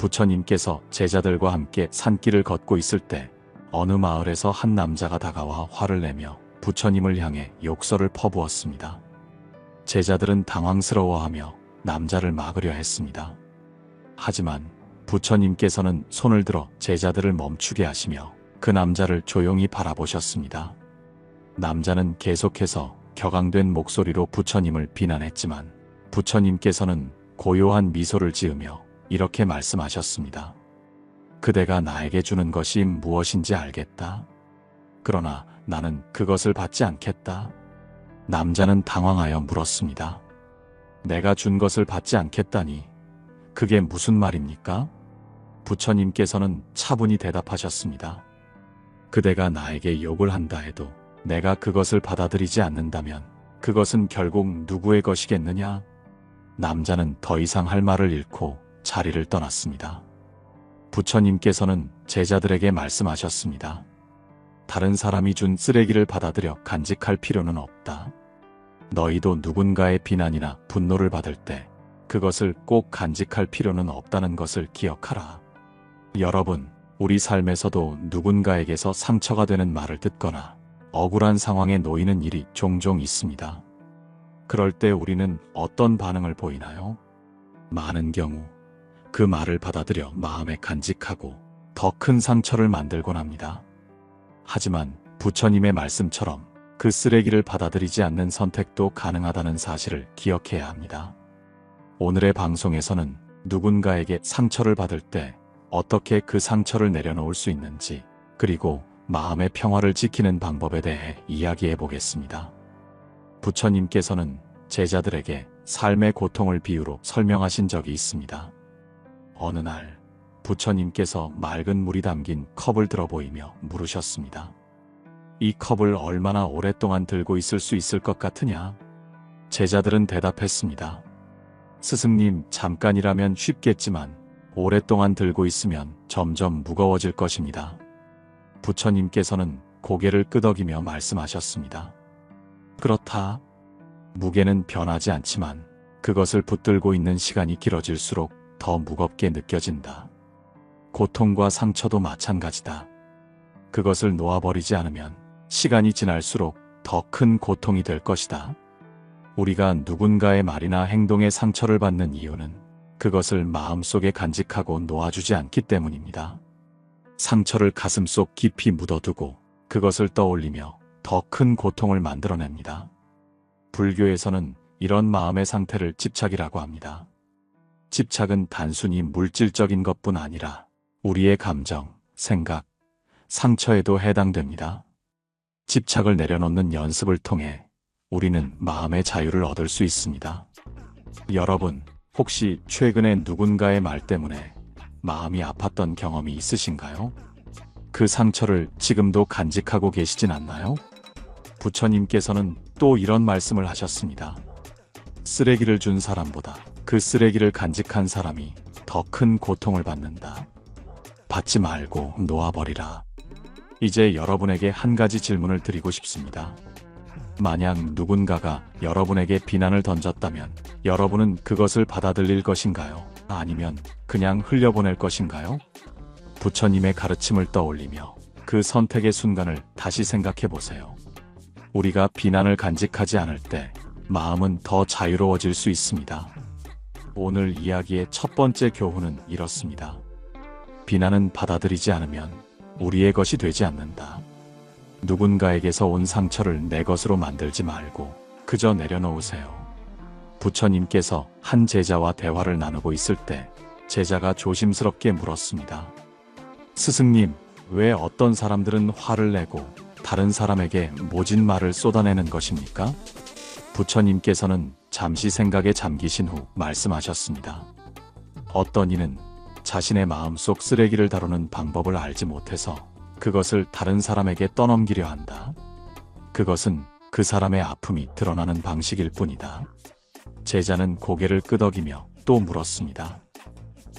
부처님께서 제자들과 함께 산길을 걷고 있을 때 어느 마을에서 한 남자가 다가와 화를 내며 부처님을 향해 욕설을 퍼부었습니다. 제자들은 당황스러워하며 남자를 막으려 했습니다. 하지만 부처님께서는 손을 들어 제자들을 멈추게 하시며 그 남자를 조용히 바라보셨습니다. 남자는 계속해서 격앙된 목소리로 부처님을 비난했지만 부처님께서는 고요한 미소를 지으며 이렇게 말씀하셨습니다. 그대가 나에게 주는 것이 무엇인지 알겠다. 그러나 나는 그것을 받지 않겠다. 남자는 당황하여 물었습니다. 내가 준 것을 받지 않겠다니 그게 무슨 말입니까? 부처님께서는 차분히 대답하셨습니다. 그대가 나에게 욕을 한다 해도 내가 그것을 받아들이지 않는다면 그것은 결국 누구의 것이겠느냐? 남자는 더 이상 할 말을 잃고 자리를 떠났습니다. 부처님께서는 제자들에게 말씀하셨습니다. 다른 사람이 준 쓰레기를 받아들여 간직할 필요는 없다. 너희도 누군가의 비난이나 분노를 받을 때 그것을 꼭 간직할 필요는 없다는 것을 기억하라. 여러분, 우리 삶에서도 누군가에게서 상처가 되는 말을 듣거나 억울한 상황에 놓이는 일이 종종 있습니다. 그럴 때 우리는 어떤 반응을 보이나요? 많은 경우 그 말을 받아들여 마음에 간직하고 더 큰 상처를 만들곤 합니다. 하지만 부처님의 말씀처럼 그 쓰레기를 받아들이지 않는 선택도 가능하다는 사실을 기억해야 합니다. 오늘의 방송에서는 누군가에게 상처를 받을 때 어떻게 그 상처를 내려놓을 수 있는지, 그리고 마음의 평화를 지키는 방법에 대해 이야기해 보겠습니다. 부처님께서는 제자들에게 삶의 고통을 비유로 설명하신 적이 있습니다. 어느 날 부처님께서 맑은 물이 담긴 컵을 들어 보이며 물으셨습니다. 이 컵을 얼마나 오랫동안 들고 있을 수 있을 것 같으냐? 제자들은 대답했습니다. 스승님, 잠깐이라면 쉽겠지만 오랫동안 들고 있으면 점점 무거워질 것입니다. 부처님께서는 고개를 끄덕이며 말씀하셨습니다. 그렇다. 무게는 변하지 않지만 그것을 붙들고 있는 시간이 길어질수록 더 무겁게 느껴진다. 고통과 상처도 마찬가지다. 그것을 놓아버리지 않으면 시간이 지날수록 더 큰 고통이 될 것이다. 우리가 누군가의 말이나 행동에 상처를 받는 이유는 그것을 마음속에 간직하고 놓아주지 않기 때문입니다. 상처를 가슴속 깊이 묻어두고 그것을 떠올리며 더 큰 고통을 만들어냅니다. 불교에서는 이런 마음의 상태를 집착이라고 합니다. 집착은 단순히 물질적인 것뿐 아니라 우리의 감정, 생각, 상처에도 해당됩니다. 집착을 내려놓는 연습을 통해 우리는 마음의 자유를 얻을 수 있습니다. 여러분, 혹시 최근에 누군가의 말 때문에 마음이 아팠던 경험이 있으신가요? 그 상처를 지금도 간직하고 계시진 않나요? 부처님께서는 또 이런 말씀을 하셨습니다. 쓰레기를 준 사람보다 그 쓰레기를 간직한 사람이 더 큰 고통을 받는다. 받지 말고 놓아버리라. 이제 여러분에게 한 가지 질문을 드리고 싶습니다. 만약 누군가가 여러분에게 비난을 던졌다면 여러분은 그것을 받아들일 것인가요? 아니면 그냥 흘려보낼 것인가요? 부처님의 가르침을 떠올리며 그 선택의 순간을 다시 생각해 보세요. 우리가 비난을 간직하지 않을 때 마음은 더 자유로워질 수 있습니다. 오늘 이야기의 첫 번째 교훈은 이렇습니다. 비난은 받아들이지 않으면 우리의 것이 되지 않는다. 누군가에게서 온 상처를 내 것으로 만들지 말고 그저 내려놓으세요. 부처님께서 한 제자와 대화를 나누고 있을 때 제자가 조심스럽게 물었습니다. 스승님, 왜 어떤 사람들은 화를 내고 다른 사람에게 모진 말을 쏟아내는 것입니까? 부처님께서는 잠시 생각에 잠기신 후 말씀하셨습니다. 어떤 이는 자신의 마음속 쓰레기를 다루는 방법을 알지 못해서 그것을 다른 사람에게 떠넘기려 한다. 그것은 그 사람의 아픔이 드러나는 방식일 뿐이다. 제자는 고개를 끄덕이며 또 물었습니다.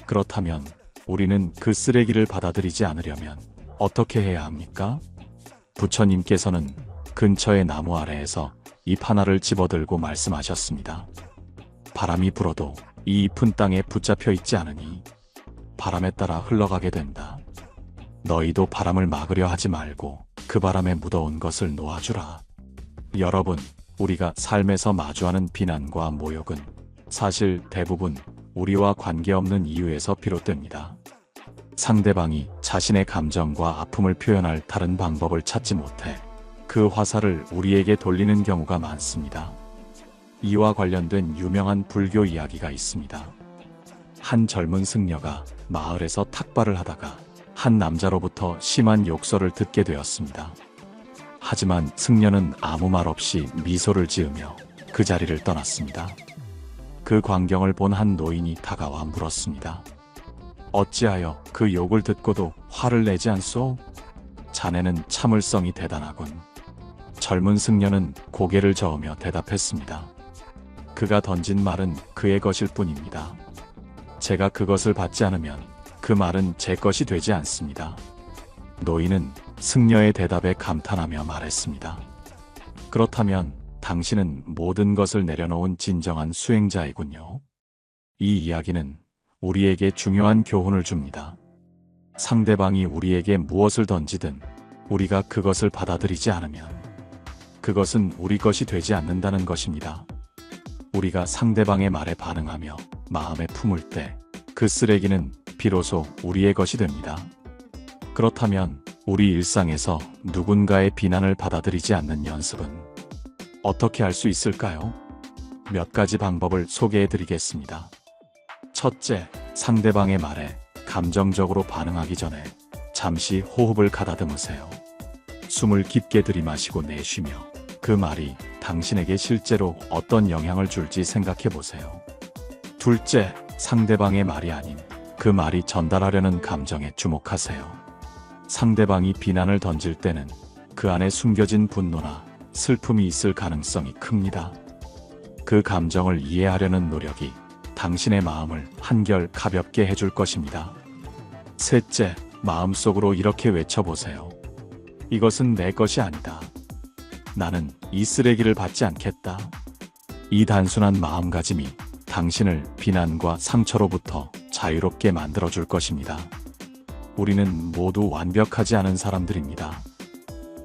그렇다면 우리는 그 쓰레기를 받아들이지 않으려면 어떻게 해야 합니까? 부처님께서는 근처의 나무 아래에서 잎 하나를 집어들고 말씀하셨습니다. 바람이 불어도 이 잎은 땅에 붙잡혀 있지 않으니 바람에 따라 흘러가게 된다. 너희도 바람을 막으려 하지 말고 그 바람에 묻어온 것을 놓아주라. 여러분, 우리가 삶에서 마주하는 비난과 모욕은 사실 대부분 우리와 관계없는 이유에서 비롯됩니다. 상대방이 자신의 감정과 아픔을 표현할 다른 방법을 찾지 못해 그 화살을 우리에게 돌리는 경우가 많습니다. 이와 관련된 유명한 불교 이야기가 있습니다. 한 젊은 승려가 마을에서 탁발을 하다가 한 남자로부터 심한 욕설을 듣게 되었습니다. 하지만 승려는 아무 말 없이 미소를 지으며 그 자리를 떠났습니다. 그 광경을 본 한 노인이 다가와 물었습니다. 어찌하여 그 욕을 듣고도 화를 내지 않소? 자네는 참을성이 대단하군. 젊은 승려는 고개를 저으며 대답했습니다. 그가 던진 말은 그의 것일 뿐입니다. 제가 그것을 받지 않으면 그 말은 제 것이 되지 않습니다. 노인은 승려의 대답에 감탄하며 말했습니다. 그렇다면 당신은 모든 것을 내려놓은 진정한 수행자이군요. 이 이야기는 우리에게 중요한 교훈을 줍니다. 상대방이 우리에게 무엇을 던지든 우리가 그것을 받아들이지 않으면 그것은 우리 것이 되지 않는다는 것입니다. 우리가 상대방의 말에 반응하며 마음에 품을 때 그 쓰레기는 비로소 우리의 것이 됩니다. 그렇다면 우리 일상에서 누군가의 비난을 받아들이지 않는 연습은 어떻게 할 수 있을까요? 몇 가지 방법을 소개해 드리겠습니다. 첫째, 상대방의 말에 감정적으로 반응하기 전에 잠시 호흡을 가다듬으세요. 숨을 깊게 들이마시고 내쉬며 그 말이 당신에게 실제로 어떤 영향을 줄지 생각해 보세요. 둘째, 상대방의 말이 아닌 그 말이 전달하려는 감정에 주목하세요. 상대방이 비난을 던질 때는 그 안에 숨겨진 분노나 슬픔이 있을 가능성이 큽니다. 그 감정을 이해하려는 노력이 당신의 마음을 한결 가볍게 해줄 것입니다. 셋째, 마음속으로 이렇게 외쳐보세요. 이것은 내 것이 아니다. 나는 이 쓰레기를 받지 않겠다. 이 단순한 마음가짐이 당신을 비난과 상처로부터 자유롭게 만들어줄 것입니다. 우리는 모두 완벽하지 않은 사람들입니다.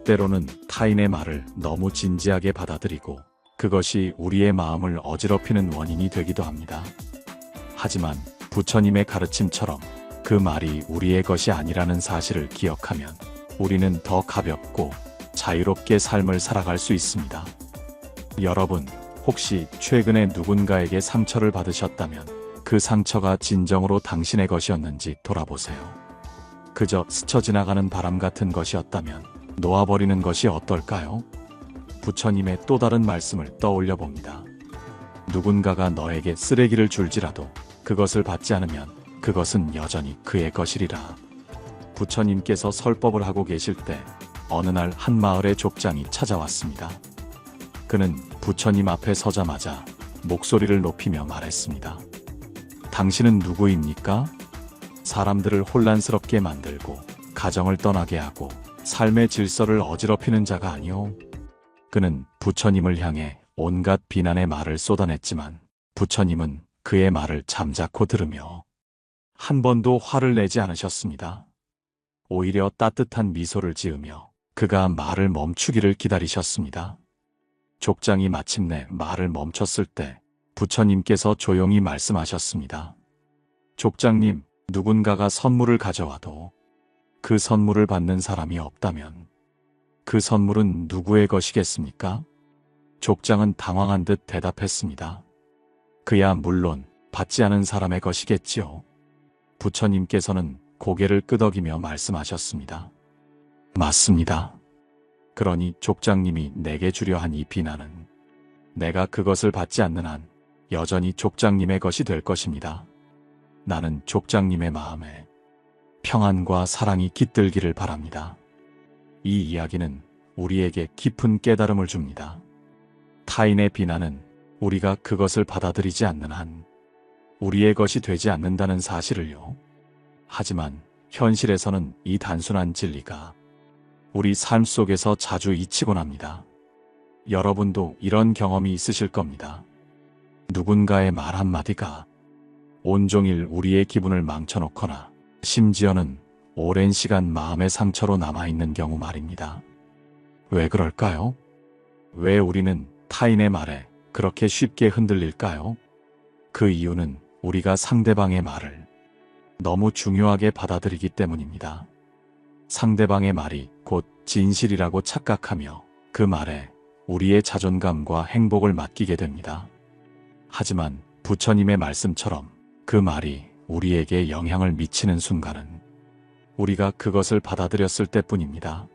때로는 타인의 말을 너무 진지하게 받아들이고 그것이 우리의 마음을 어지럽히는 원인이 되기도 합니다. 하지만 부처님의 가르침처럼 그 말이 우리의 것이 아니라는 사실을 기억하면 우리는 더 가볍고 자유롭게 삶을 살아갈 수 있습니다. 여러분, 혹시 최근에 누군가에게 상처를 받으셨다면 그 상처가 진정으로 당신의 것이었는지 돌아보세요. 그저 스쳐 지나가는 바람 같은 것이었다면 놓아버리는 것이 어떨까요? 부처님의 또 다른 말씀을 떠올려 봅니다. 누군가가 너에게 쓰레기를 줄지라도 그것을 받지 않으면 그것은 여전히 그의 것이리라. 부처님께서 설법을 하고 계실 때 어느 날 한 마을의 족장이 찾아왔습니다. 그는 부처님 앞에 서자마자 목소리를 높이며 말했습니다. 당신은 누구입니까? 사람들을 혼란스럽게 만들고 가정을 떠나게 하고 삶의 질서를 어지럽히는 자가 아니오. 그는 부처님을 향해 온갖 비난의 말을 쏟아냈지만 부처님은 그의 말을 잠자코 들으며 한 번도 화를 내지 않으셨습니다. 오히려 따뜻한 미소를 지으며 그가 말을 멈추기를 기다리셨습니다. 족장이 마침내 말을 멈췄을 때 부처님께서 조용히 말씀하셨습니다. 족장님, 누군가가 선물을 가져와도 그 선물을 받는 사람이 없다면 그 선물은 누구의 것이겠습니까? 족장은 당황한 듯 대답했습니다. 그야 물론 받지 않은 사람의 것이겠지요. 부처님께서는 고개를 끄덕이며 말씀하셨습니다. 맞습니다. 그러니 족장님이 내게 주려 한 이 비난은 내가 그것을 받지 않는 한 여전히 족장님의 것이 될 것입니다. 나는 족장님의 마음에 평안과 사랑이 깃들기를 바랍니다. 이 이야기는 우리에게 깊은 깨달음을 줍니다. 타인의 비난은 우리가 그것을 받아들이지 않는 한 우리의 것이 되지 않는다는 사실을요. 하지만 현실에서는 이 단순한 진리가 우리 삶 속에서 자주 잊히곤 합니다. 여러분도 이런 경험이 있으실 겁니다. 누군가의 말 한마디가 온종일 우리의 기분을 망쳐놓거나 심지어는 오랜 시간 마음의 상처로 남아있는 경우 말입니다. 왜 그럴까요? 왜 우리는 타인의 말에 그렇게 쉽게 흔들릴까요? 그 이유는 우리가 상대방의 말을 너무 중요하게 받아들이기 때문입니다. 상대방의 말이 곧 진실이라고 착각하며 그 말에 우리의 자존감과 행복을 맡기게 됩니다. 하지만 부처님의 말씀처럼 그 말이 우리에게 영향을 미치는 순간은 우리가 그것을 받아들였을 때뿐입니다.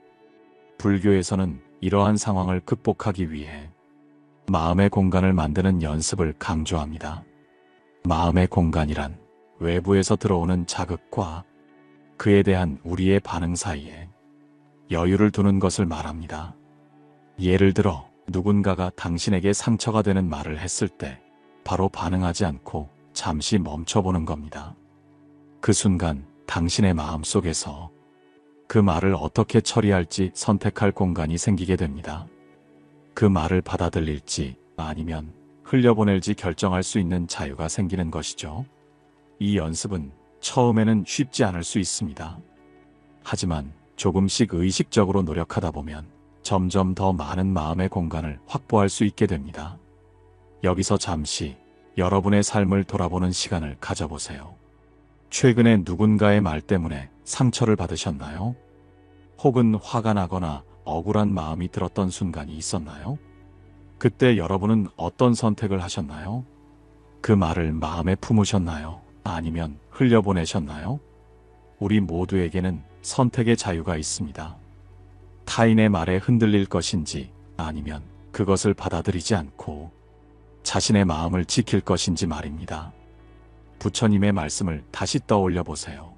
불교에서는 이러한 상황을 극복하기 위해 마음의 공간을 만드는 연습을 강조합니다. 마음의 공간이란 외부에서 들어오는 자극과 그에 대한 우리의 반응 사이에 여유를 두는 것을 말합니다. 예를 들어 누군가가 당신에게 상처가 되는 말을 했을 때 바로 반응하지 않고 잠시 멈춰보는 겁니다. 그 순간 당신의 마음속에서 그 말을 어떻게 처리할지 선택할 공간이 생기게 됩니다. 그 말을 받아들일지 아니면 흘려보낼지 결정할 수 있는 자유가 생기는 것이죠. 이 연습은 처음에는 쉽지 않을 수 있습니다. 하지만 조금씩 의식적으로 노력하다 보면 점점 더 많은 마음의 공간을 확보할 수 있게 됩니다. 여기서 잠시 여러분의 삶을 돌아보는 시간을 가져보세요. 최근에 누군가의 말 때문에 상처를 받으셨나요? 혹은 화가 나거나 억울한 마음이 들었던 순간이 있었나요? 그때 여러분은 어떤 선택을 하셨나요? 그 말을 마음에 품으셨나요? 아니면 흘려보내셨나요? 우리 모두에게는 선택의 자유가 있습니다. 타인의 말에 흔들릴 것인지 아니면 그것을 받아들이지 않고 자신의 마음을 지킬 것인지 말입니다. 부처님의 말씀을 다시 떠올려 보세요.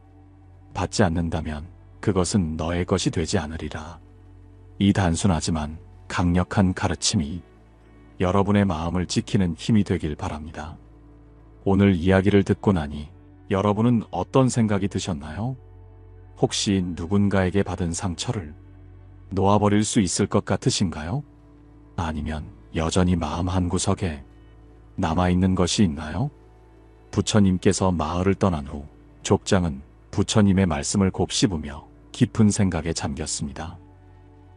받지 않는다면 그것은 너의 것이 되지 않으리라. 이 단순하지만 강력한 가르침이 여러분의 마음을 지키는 힘이 되길 바랍니다. 오늘 이야기를 듣고 나니 여러분은 어떤 생각이 드셨나요? 혹시 누군가에게 받은 상처를 놓아버릴 수 있을 것 같으신가요? 아니면 여전히 마음 한구석에 남아있는 것이 있나요? 부처님께서 마을을 떠난 후 족장은 부처님의 말씀을 곱씹으며 깊은 생각에 잠겼습니다.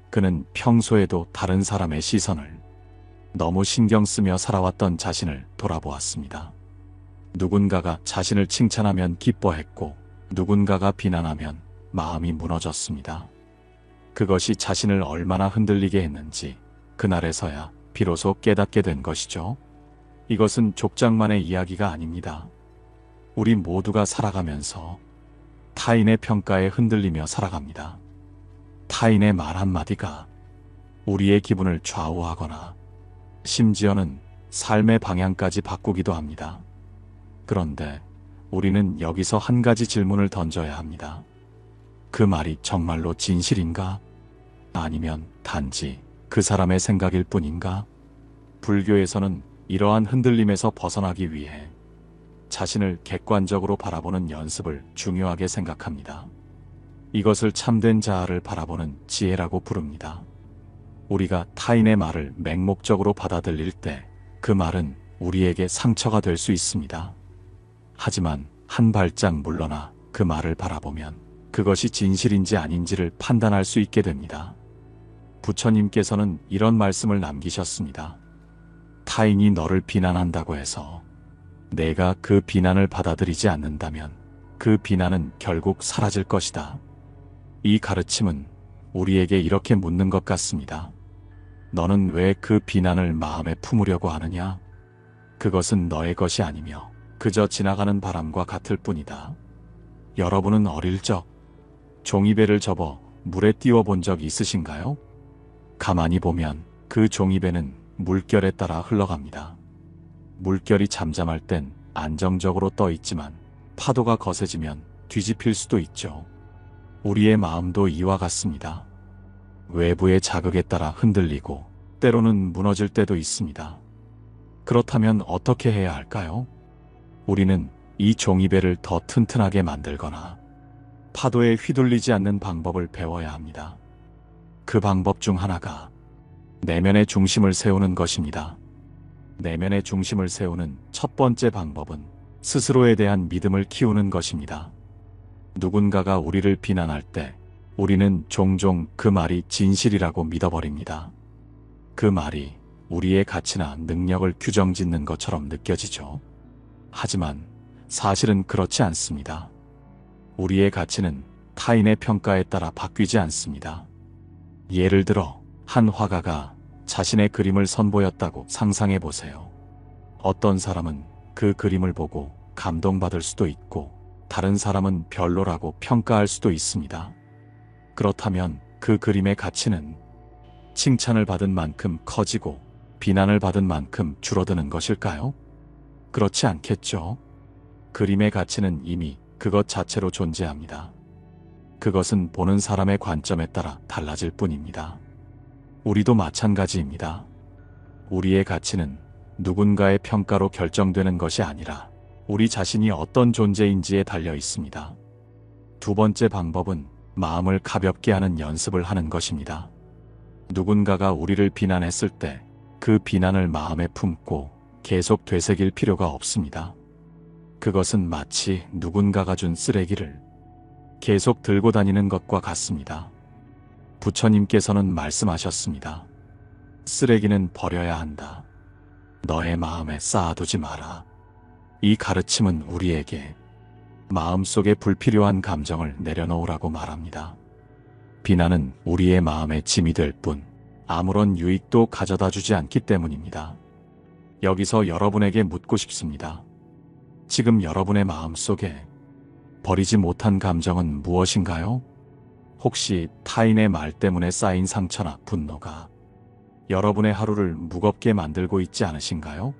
그는 평소에도 다른 사람의 시선을 너무 신경 쓰며 살아왔던 자신을 돌아보았습니다. 누군가가 자신을 칭찬하면 기뻐했고 누군가가 비난하면 마음이 무너졌습니다. 그것이 자신을 얼마나 흔들리게 했는지 그날에서야 비로소 깨닫게 된 것이죠. 이것은 족장만의 이야기가 아닙니다. 우리 모두가 살아가면서 타인의 평가에 흔들리며 살아갑니다. 타인의 말 한마디가 우리의 기분을 좌우하거나 심지어는 삶의 방향까지 바꾸기도 합니다. 그런데 우리는 여기서 한 가지 질문을 던져야 합니다. 그 말이 정말로 진실인가? 아니면 단지 그 사람의 생각일 뿐인가? 불교에서는 이러한 흔들림에서 벗어나기 위해 자신을 객관적으로 바라보는 연습을 중요하게 생각합니다. 이것을 참된 자아를 바라보는 지혜라고 부릅니다. 우리가 타인의 말을 맹목적으로 받아들일 때 그 말은 우리에게 상처가 될 수 있습니다. 하지만 한 발짝 물러나 그 말을 바라보면 그것이 진실인지 아닌지를 판단할 수 있게 됩니다. 부처님께서는 이런 말씀을 남기셨습니다. 타인이 너를 비난한다고 해서 내가 그 비난을 받아들이지 않는다면 그 비난은 결국 사라질 것이다. 이 가르침은 우리에게 이렇게 묻는 것 같습니다. 너는 왜 그 비난을 마음에 품으려고 하느냐? 그것은 너의 것이 아니며 그저 지나가는 바람과 같을 뿐이다. 여러분은 어릴 적 종이배를 접어 물에 띄워 본 적 있으신가요? 가만히 보면 그 종이배는 물결에 따라 흘러갑니다. 물결이 잠잠할 땐 안정적으로 떠 있지만 파도가 거세지면 뒤집힐 수도 있죠. 우리의 마음도 이와 같습니다. 외부의 자극에 따라 흔들리고 때로는 무너질 때도 있습니다. 그렇다면 어떻게 해야 할까요? 우리는 이 종이배를 더 튼튼하게 만들거나 파도에 휘둘리지 않는 방법을 배워야 합니다. 그 방법 중 하나가 내면의 중심을 세우는 것입니다. 내면의 중심을 세우는 첫 번째 방법은 스스로에 대한 믿음을 키우는 것입니다. 누군가가 우리를 비난할 때 우리는 종종 그 말이 진실이라고 믿어버립니다. 그 말이 우리의 가치나 능력을 규정짓는 것처럼 느껴지죠. 하지만 사실은 그렇지 않습니다. 우리의 가치는 타인의 평가에 따라 바뀌지 않습니다. 예를 들어 한 화가가 자신의 그림을 선보였다고 상상해 보세요. 어떤 사람은 그 그림을 보고 감동받을 수도 있고 다른 사람은 별로라고 평가할 수도 있습니다. 그렇다면 그 그림의 가치는 칭찬을 받은 만큼 커지고 비난을 받은 만큼 줄어드는 것일까요? 그렇지 않겠죠. 그림의 가치는 이미 그것 자체로 존재합니다. 그것은 보는 사람의 관점에 따라 달라질 뿐입니다. 우리도 마찬가지입니다. 우리의 가치는 누군가의 평가로 결정되는 것이 아니라 우리 자신이 어떤 존재인지에 달려 있습니다. 두 번째 방법은 마음을 가볍게 하는 연습을 하는 것입니다. 누군가가 우리를 비난했을 때 그 비난을 마음에 품고 계속 되새길 필요가 없습니다. 그것은 마치 누군가가 준 쓰레기를 계속 들고 다니는 것과 같습니다. 부처님께서는 말씀하셨습니다. 쓰레기는 버려야 한다. 너의 마음에 쌓아두지 마라. 이 가르침은 우리에게 마음속에 불필요한 감정을 내려놓으라고 말합니다. 비난은 우리의 마음에 짐이 될 뿐 아무런 유익도 가져다 주지 않기 때문입니다. 여기서 여러분에게 묻고 싶습니다. 지금 여러분의 마음속에 버리지 못한 감정은 무엇인가요? 혹시 타인의 말 때문에 쌓인 상처나 분노가 여러분의 하루를 무겁게 만들고 있지 않으신가요?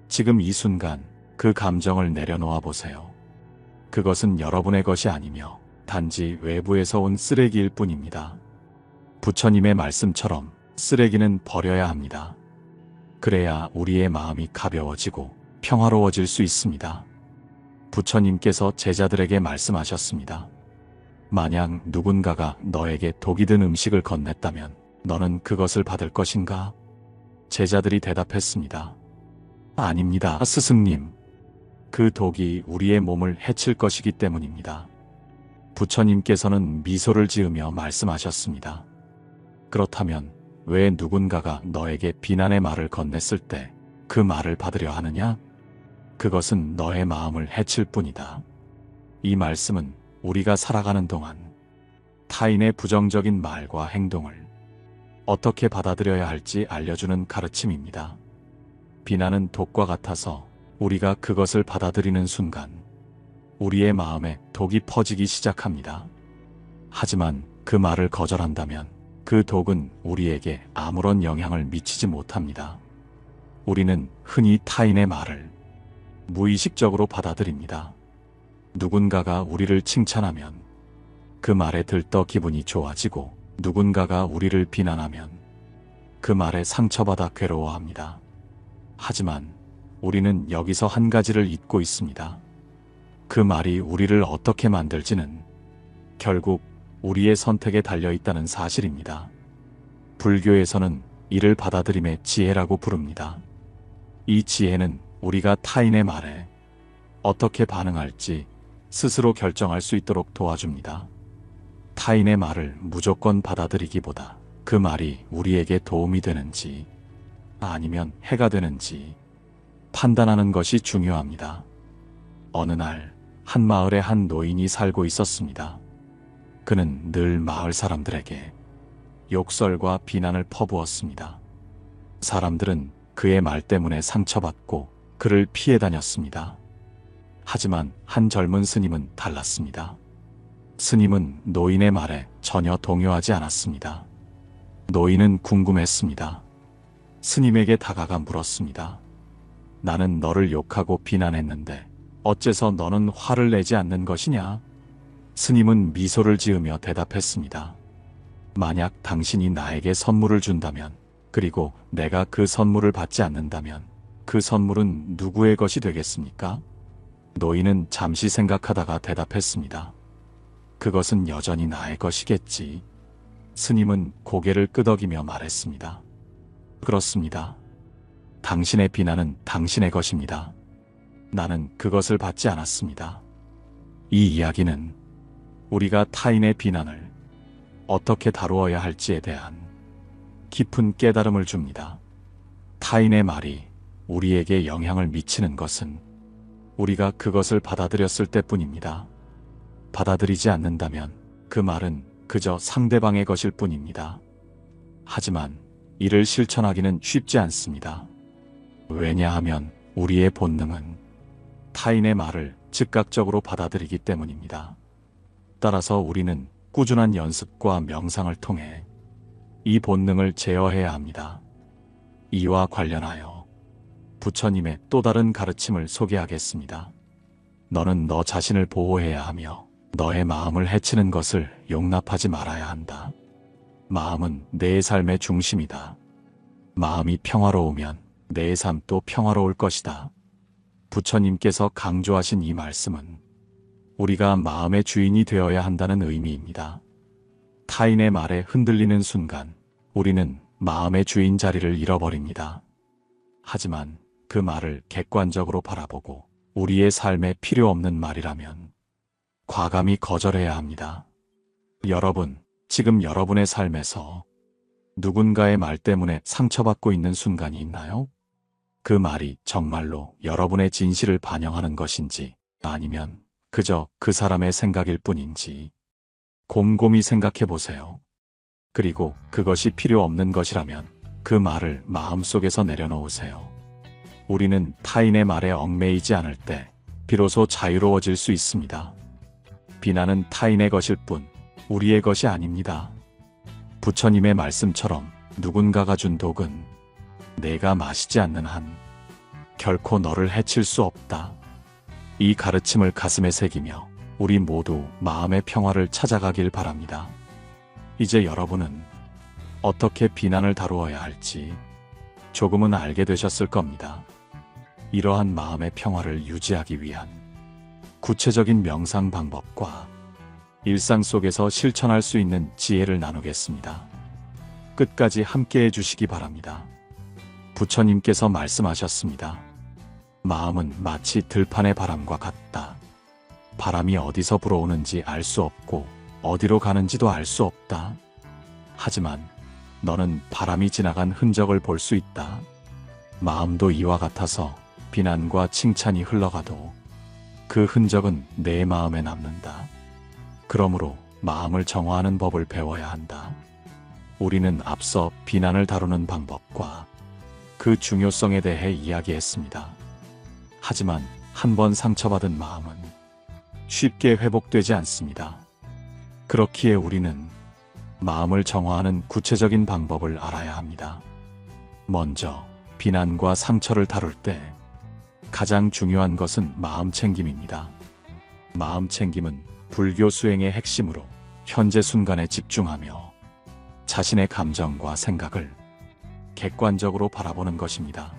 지금 이 순간 그 감정을 내려놓아 보세요. 그것은 여러분의 것이 아니며 단지 외부에서 온 쓰레기일 뿐입니다. 부처님의 말씀처럼 쓰레기는 버려야 합니다. 그래야 우리의 마음이 가벼워지고 평화로워질 수 있습니다. 부처님께서 제자들에게 말씀하셨습니다. 만약 누군가가 너에게 독이 든 음식을 건넸다면 너는 그것을 받을 것인가? 제자들이 대답했습니다. 아닙니다, 스승님. 그 독이 우리의 몸을 해칠 것이기 때문입니다. 부처님께서는 미소를 지으며 말씀하셨습니다. 그렇다면 왜 누군가가 너에게 비난의 말을 건넸을 때 그 말을 받으려 하느냐? 그것은 너의 마음을 해칠 뿐이다. 이 말씀은 우리가 살아가는 동안 타인의 부정적인 말과 행동을 어떻게 받아들여야 할지 알려주는 가르침입니다. 비난은 독과 같아서 우리가 그것을 받아들이는 순간 우리의 마음에 독이 퍼지기 시작합니다. 하지만 그 말을 거절한다면 그 독은 우리에게 아무런 영향을 미치지 못합니다. 우리는 흔히 타인의 말을 무의식적으로 받아들입니다. 누군가가 우리를 칭찬하면 그 말에 들떠 기분이 좋아지고 누군가가 우리를 비난하면 그 말에 상처받아 괴로워합니다. 하지만 우리는 여기서 한 가지를 잊고 있습니다. 그 말이 우리를 어떻게 만들지는 결국 우리의 선택에 달려 있다는 사실입니다. 불교에서는 이를 받아들임의 지혜라고 부릅니다. 이 지혜는 우리가 타인의 말에 어떻게 반응할지 스스로 결정할 수 있도록 도와줍니다. 타인의 말을 무조건 받아들이기보다 그 말이 우리에게 도움이 되는지 아니면 해가 되는지 판단하는 것이 중요합니다. 어느 날 한 마을에 한 노인이 살고 있었습니다. 그는 늘 마을 사람들에게 욕설과 비난을 퍼부었습니다. 사람들은 그의 말 때문에 상처받고 그를 피해 다녔습니다. 하지만 한 젊은 스님은 달랐습니다. 스님은 노인의 말에 전혀 동요하지 않았습니다. 노인은 궁금했습니다. 스님에게 다가가 물었습니다. 나는 너를 욕하고 비난했는데 어째서 너는 화를 내지 않는 것이냐? 스님은 미소를 지으며 대답했습니다. 만약 당신이 나에게 선물을 준다면, 그리고 내가 그 선물을 받지 않는다면 그 선물은 누구의 것이 되겠습니까? 노인은 잠시 생각하다가 대답했습니다. 그것은 여전히 나의 것이겠지. 스님은 고개를 끄덕이며 말했습니다. 그렇습니다. 당신의 비난은 당신의 것입니다. 나는 그것을 받지 않았습니다. 이 이야기는 우리가 타인의 비난을 어떻게 다루어야 할지에 대한 깊은 깨달음을 줍니다. 타인의 말이 우리에게 영향을 미치는 것은 우리가 그것을 받아들였을 때뿐입니다. 받아들이지 않는다면 그 말은 그저 상대방의 것일 뿐입니다. 하지만 이를 실천하기는 쉽지 않습니다. 왜냐하면 우리의 본능은 타인의 말을 즉각적으로 받아들이기 때문입니다. 따라서 우리는 꾸준한 연습과 명상을 통해 이 본능을 제어해야 합니다. 이와 관련하여 부처님의 또 다른 가르침을 소개하겠습니다. 너는 너 자신을 보호해야 하며 너의 마음을 해치는 것을 용납하지 말아야 한다. 마음은 내 삶의 중심이다. 마음이 평화로우면 내 삶도 평화로울 것이다. 부처님께서 강조하신 이 말씀은 우리가 마음의 주인이 되어야 한다는 의미입니다. 타인의 말에 흔들리는 순간 우리는 마음의 주인 자리를 잃어버립니다. 하지만 그 말을 객관적으로 바라보고 우리의 삶에 필요 없는 말이라면 과감히 거절해야 합니다. 여러분, 지금 여러분의 삶에서 누군가의 말 때문에 상처받고 있는 순간이 있나요? 그 말이 정말로 여러분의 진실을 반영하는 것인지 아니면 그저 그 사람의 생각일 뿐인지 곰곰이 생각해 보세요. 그리고 그것이 필요 없는 것이라면 그 말을 마음속에서 내려놓으세요. 우리는 타인의 말에 얽매이지 않을 때 비로소 자유로워질 수 있습니다. 비난은 타인의 것일 뿐 우리의 것이 아닙니다. 부처님의 말씀처럼 누군가가 준 독은 내가 마시지 않는 한 결코 너를 해칠 수 없다. 이 가르침을 가슴에 새기며 우리 모두 마음의 평화를 찾아가길 바랍니다. 이제 여러분은 어떻게 비난을 다루어야 할지 조금은 알게 되셨을 겁니다. 이러한 마음의 평화를 유지하기 위한 구체적인 명상 방법과 일상 속에서 실천할 수 있는 지혜를 나누겠습니다. 끝까지 함께해 주시기 바랍니다. 부처님께서 말씀하셨습니다. 마음은 마치 들판의 바람과 같다. 바람이 어디서 불어오는지 알 수 없고 어디로 가는지도 알 수 없다. 하지만 너는 바람이 지나간 흔적을 볼 수 있다. 마음도 이와 같아서 비난과 칭찬이 흘러가도 그 흔적은 내 마음에 남는다. 그러므로 마음을 정화하는 법을 배워야 한다. 우리는 앞서 비난을 다루는 방법과 그 중요성에 대해 이야기했습니다. 하지만 한번 상처받은 마음은 쉽게 회복되지 않습니다. 그렇기에 우리는 마음을 정화하는 구체적인 방법을 알아야 합니다. 먼저 비난과 상처를 다룰 때 가장 중요한 것은 마음 챙김입니다. 마음 챙김은 불교 수행의 핵심으로 현재 순간에 집중하며 자신의 감정과 생각을 객관적으로 바라보는 것입니다.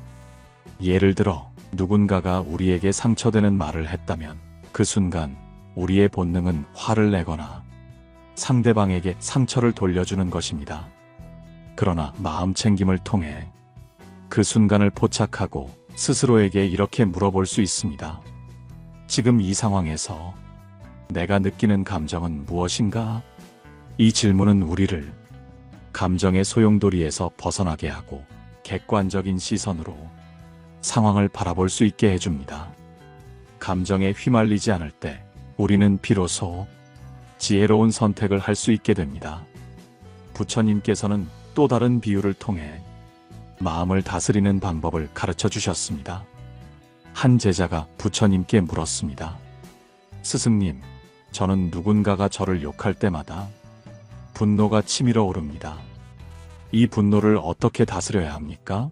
예를 들어 누군가가 우리에게 상처되는 말을 했다면 그 순간 우리의 본능은 화를 내거나 상대방에게 상처를 돌려주는 것입니다. 그러나 마음 챙김을 통해 그 순간을 포착하고 스스로에게 이렇게 물어볼 수 있습니다. 지금 이 상황에서 내가 느끼는 감정은 무엇인가? 이 질문은 우리를 감정의 소용돌이에서 벗어나게 하고 객관적인 시선으로 상황을 바라볼 수 있게 해줍니다. 감정에 휘말리지 않을 때 우리는 비로소 지혜로운 선택을 할 수 있게 됩니다. 부처님께서는 또 다른 비유를 통해 마음을 다스리는 방법을 가르쳐 주셨습니다. 한 제자가 부처님께 물었습니다. 스승님, 저는 누군가가 저를 욕할 때마다 분노가 치밀어 오릅니다. 이 분노를 어떻게 다스려야 합니까?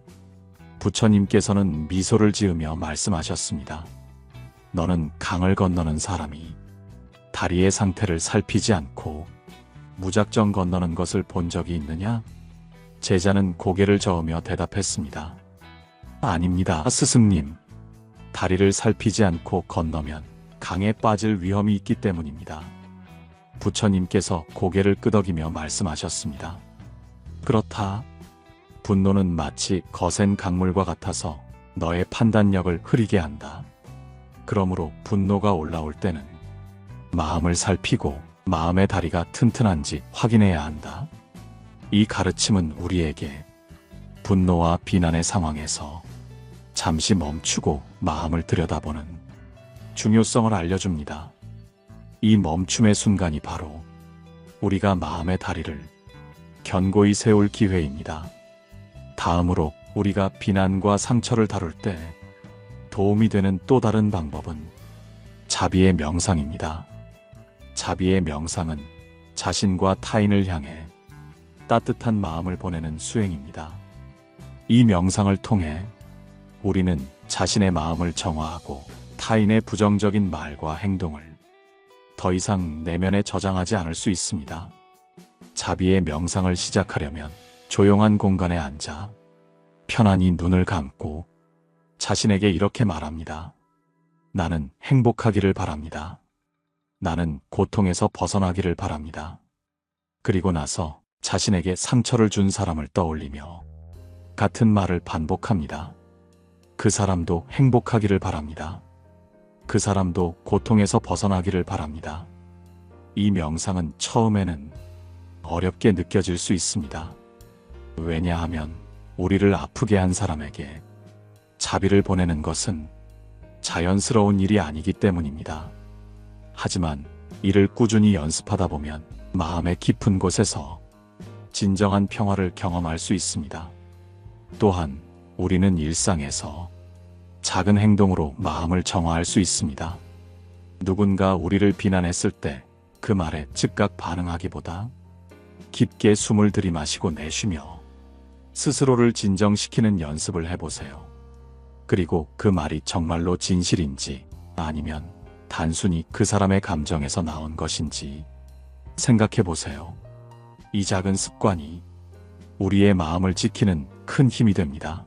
부처님께서는 미소를 지으며 말씀하셨습니다. 너는 강을 건너는 사람이 다리의 상태를 살피지 않고 무작정 건너는 것을 본 적이 있느냐? 제자는 고개를 저으며 대답했습니다. 아닙니다, 스승님. 다리를 살피지 않고 건너면 강에 빠질 위험이 있기 때문입니다. 부처님께서 고개를 끄덕이며 말씀하셨습니다. 그렇다. 분노는 마치 거센 강물과 같아서 너의 판단력을 흐리게 한다. 그러므로 분노가 올라올 때는 마음을 살피고 마음의 다리가 튼튼한지 확인해야 한다. 이 가르침은 우리에게 분노와 비난의 상황에서 잠시 멈추고 마음을 들여다보는 중요성을 알려줍니다. 이 멈춤의 순간이 바로 우리가 마음의 다리를 견고히 세울 기회입니다. 다음으로 우리가 비난과 상처를 다룰 때 도움이 되는 또 다른 방법은 자비의 명상입니다. 자비의 명상은 자신과 타인을 향해 따뜻한 마음을 보내는 수행입니다. 이 명상을 통해 우리는 자신의 마음을 정화하고 타인의 부정적인 말과 행동을 더 이상 내면에 저장하지 않을 수 있습니다. 자비의 명상을 시작하려면 조용한 공간에 앉아 편안히 눈을 감고 자신에게 이렇게 말합니다. 나는 행복하기를 바랍니다. 나는 고통에서 벗어나기를 바랍니다. 그리고 나서 자신에게 상처를 준 사람을 떠올리며 같은 말을 반복합니다. 그 사람도 행복하기를 바랍니다. 그 사람도 고통에서 벗어나기를 바랍니다. 이 명상은 처음에는 어렵게 느껴질 수 있습니다. 왜냐하면 우리를 아프게 한 사람에게 자비를 보내는 것은 자연스러운 일이 아니기 때문입니다. 하지만 이를 꾸준히 연습하다 보면 마음의 깊은 곳에서 진정한 평화를 경험할 수 있습니다. 또한 우리는 일상에서 작은 행동으로 마음을 정화할 수 있습니다. 누군가 우리를 비난했을 때 그 말에 즉각 반응하기보다 깊게 숨을 들이마시고 내쉬며 스스로를 진정시키는 연습을 해보세요. 그리고 그 말이 정말로 진실인지 아니면 단순히 그 사람의 감정에서 나온 것인지 생각해보세요. 이 작은 습관이 우리의 마음을 지키는 큰 힘이 됩니다.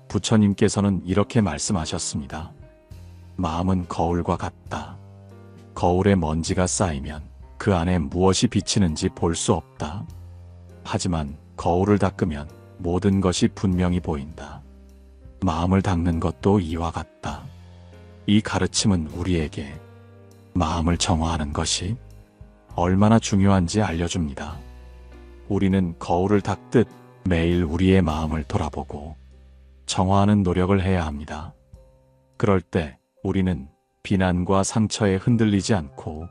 부처님께서는 이렇게 말씀하셨습니다. 마음은 거울과 같다. 거울에 먼지가 쌓이면 그 안에 무엇이 비치는지 볼 수 없다. 하지만 거울을 닦으면 모든 것이 분명히 보인다. 마음을 닦는 것도 이와 같다. 이 가르침은 우리에게 마음을 정화하는 것이 얼마나 중요한지 알려줍니다. 우리는 거울을 닦듯 매일 우리의 마음을 돌아보고 정화하는 노력을 해야 합니다. 그럴 때 우리는 비난과 상처에 흔들리지 않고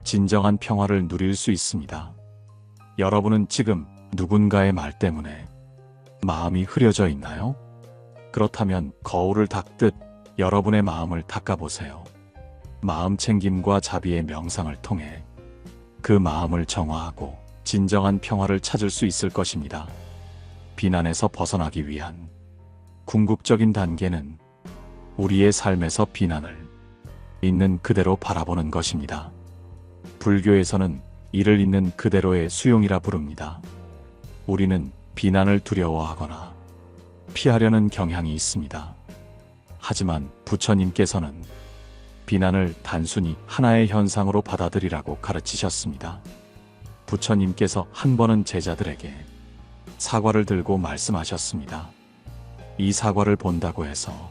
진정한 평화를 누릴 수 있습니다. 여러분은 지금 누군가의 말 때문에 마음이 흐려져 있나요? 그렇다면 거울을 닦듯 여러분의 마음을 닦아보세요. 마음 챙김과 자비의 명상을 통해 그 마음을 정화하고 진정한 평화를 찾을 수 있을 것입니다. 비난에서 벗어나기 위한 궁극적인 단계는 우리의 삶에서 비난을 있는 그대로 바라보는 것입니다. 불교에서는 이를 있는 그대로의 수용이라 부릅니다. 우리는 비난을 두려워하거나 피하려는 경향이 있습니다. 하지만 부처님께서는 비난을 단순히 하나의 현상으로 받아들이라고 가르치셨습니다. 부처님께서 한 번은 제자들에게 사과를 들고 말씀하셨습니다. 이 사과를 본다고 해서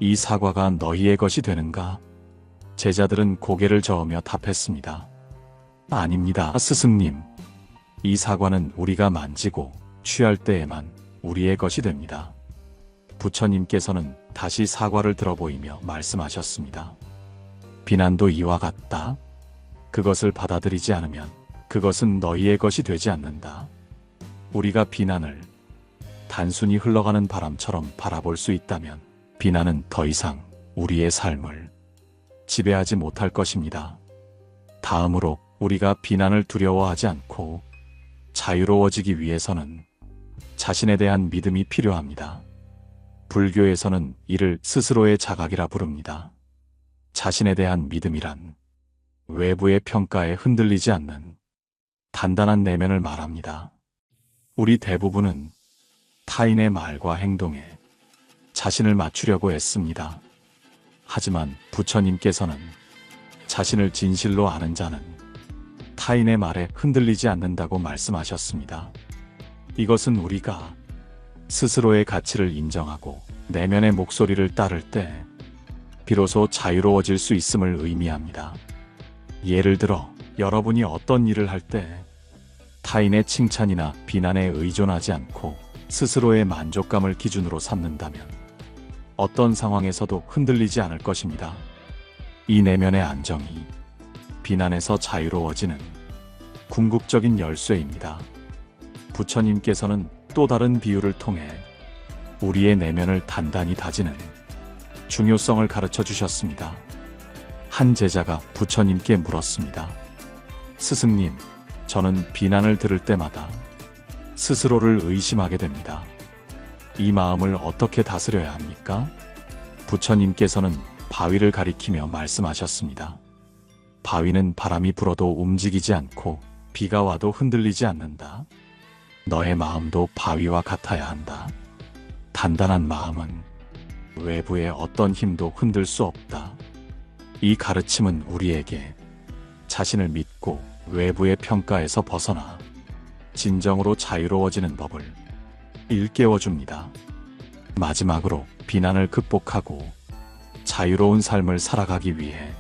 이 사과가 너희의 것이 되는가? 제자들은 고개를 저으며 답했습니다. 아닙니다, 스승님. 이 사과는 우리가 만지고 취할 때에만 우리의 것이 됩니다. 부처님께서는 다시 사과를 들어보이며 말씀하셨습니다. 비난도 이와 같다. 그것을 받아들이지 않으면 그것은 너희의 것이 되지 않는다. 우리가 비난을 단순히 흘러가는 바람처럼 바라볼 수 있다면 비난은 더 이상 우리의 삶을 지배하지 못할 것입니다. 다음으로 우리가 비난을 두려워하지 않고 자유로워지기 위해서는 자신에 대한 믿음이 필요합니다. 불교에서는 이를 스스로의 자각이라 부릅니다. 자신에 대한 믿음이란 외부의 평가에 흔들리지 않는 단단한 내면을 말합니다. 우리 대부분은 타인의 말과 행동에 자신을 맞추려고 애씁니다. 하지만 부처님께서는 자신을 진실로 아는 자는 타인의 말에 흔들리지 않는다고 말씀하셨습니다. 이것은 우리가 스스로의 가치를 인정하고 내면의 목소리를 따를 때 비로소 자유로워질 수 있음을 의미합니다. 예를 들어 여러분이 어떤 일을 할 때 타인의 칭찬이나 비난에 의존하지 않고 스스로의 만족감을 기준으로 삼는다면 어떤 상황에서도 흔들리지 않을 것입니다. 이 내면의 안정이 비난에서 자유로워지는 궁극적인 열쇠입니다. 부처님께서는 또 다른 비유를 통해 우리의 내면을 단단히 다지는 중요성을 가르쳐 주셨습니다. 한 제자가 부처님께 물었습니다. 스승님, 저는 비난을 들을 때마다 스스로를 의심하게 됩니다. 이 마음을 어떻게 다스려야 합니까? 부처님께서는 바위를 가리키며 말씀하셨습니다. 바위는 바람이 불어도 움직이지 않고 비가 와도 흔들리지 않는다. 너의 마음도 바위와 같아야 한다. 단단한 마음은 외부의 어떤 힘도 흔들 수 없다. 이 가르침은 우리에게 자신을 믿고 외부의 평가에서 벗어나 진정으로 자유로워지는 법을 일깨워줍니다. 마지막으로 비난을 극복하고 자유로운 삶을 살아가기 위해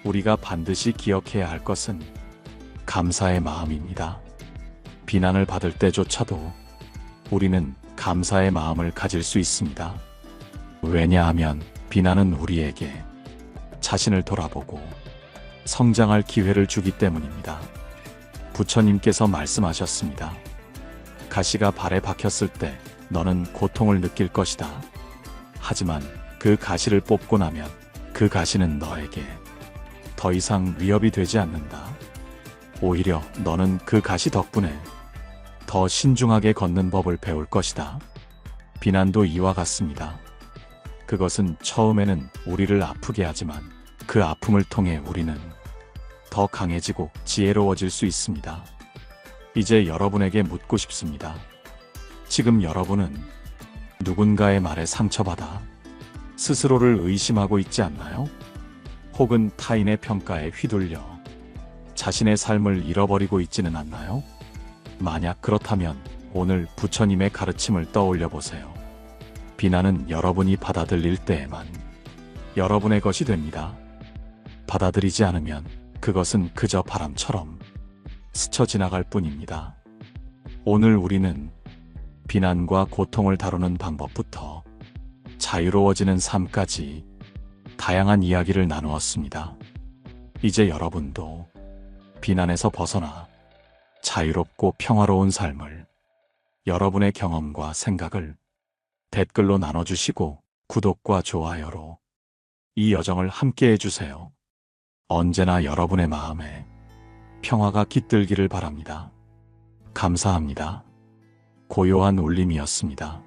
우리가 반드시 기억해야 할 것은 감사의 마음입니다. 비난을 받을 때조차도 우리는 감사의 마음을 가질 수 있습니다. 왜냐하면 비난은 우리에게 자신을 돌아보고 성장할 기회를 주기 때문입니다. 부처님께서 말씀하셨습니다. 가시가 발에 박혔을 때 너는 고통을 느낄 것이다. 하지만 그 가시를 뽑고 나면 그 가시는 너에게 더 이상 위협이 되지 않는다. 오히려 너는 그 가시 덕분에 더 신중하게 걷는 법을 배울 것이다. 비난도 이와 같습니다. 그것은 처음에는 우리를 아프게 하지만 그 아픔을 통해 우리는 더 강해지고 지혜로워질 수 있습니다. 이제 여러분에게 묻고 싶습니다. 지금 여러분은 누군가의 말에 상처받아 스스로를 의심하고 있지 않나요? 혹은 타인의 평가에 휘둘려 자신의 삶을 잃어버리고 있지는 않나요? 만약 그렇다면 오늘 부처님의 가르침을 떠올려 보세요. 비난은 여러분이 받아들일 때에만 여러분의 것이 됩니다. 받아들이지 않으면 그것은 그저 바람처럼 스쳐 지나갈 뿐입니다. 오늘 우리는 비난과 고통을 다루는 방법부터 자유로워지는 삶까지 다양한 이야기를 나누었습니다. 이제 여러분도 비난에서 벗어나 자유롭고 평화로운 삶을 여러분의 경험과 생각을 댓글로 나눠주시고 구독과 좋아요로 이 여정을 함께 해주세요. 언제나 여러분의 마음에 평화가 깃들기를 바랍니다. 감사합니다. 고요한 울림이었습니다.